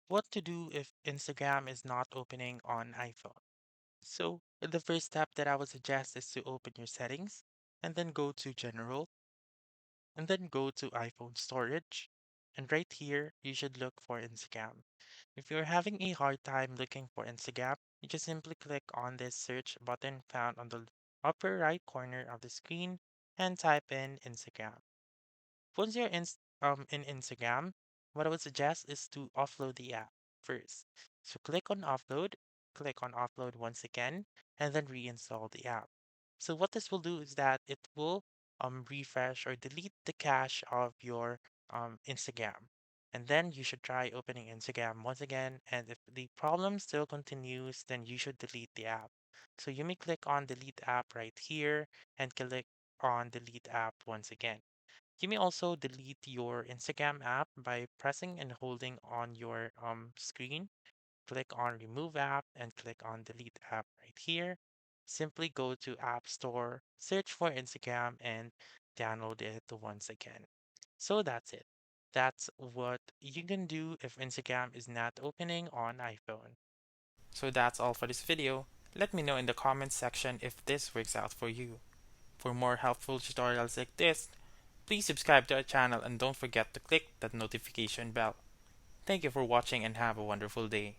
What to do if Instagram is not opening on iPhone? So, the first step that I would suggest is to open your settings and then go to General and then go to iPhone storage. And right here, you should look for Instagram. If you're having a hard time looking for Instagram, you just simply click on this search button found on the upper right corner of the screen and type in Instagram. Once you're in Instagram, what I would suggest is to offload the app first. So click on offload once again, and then reinstall the app. So what this will do is that it will refresh or delete the cache of your Instagram. And then you should try opening Instagram once again. And if the problem still continues, then you should delete the app. So you may click on delete app right here and click on delete app once again. You may also delete your Instagram app by pressing and holding on your screen. Click on remove app and click on delete app right here. Simply go to App Store, search for Instagram and download it once again. So that's it. That's what you can do if Instagram is not opening on iPhone. So that's all for this video. Let me know in the comments section if this works out for you. For more helpful tutorials like this, please subscribe to our channel and don't forget to click that notification bell. Thank you for watching and have a wonderful day.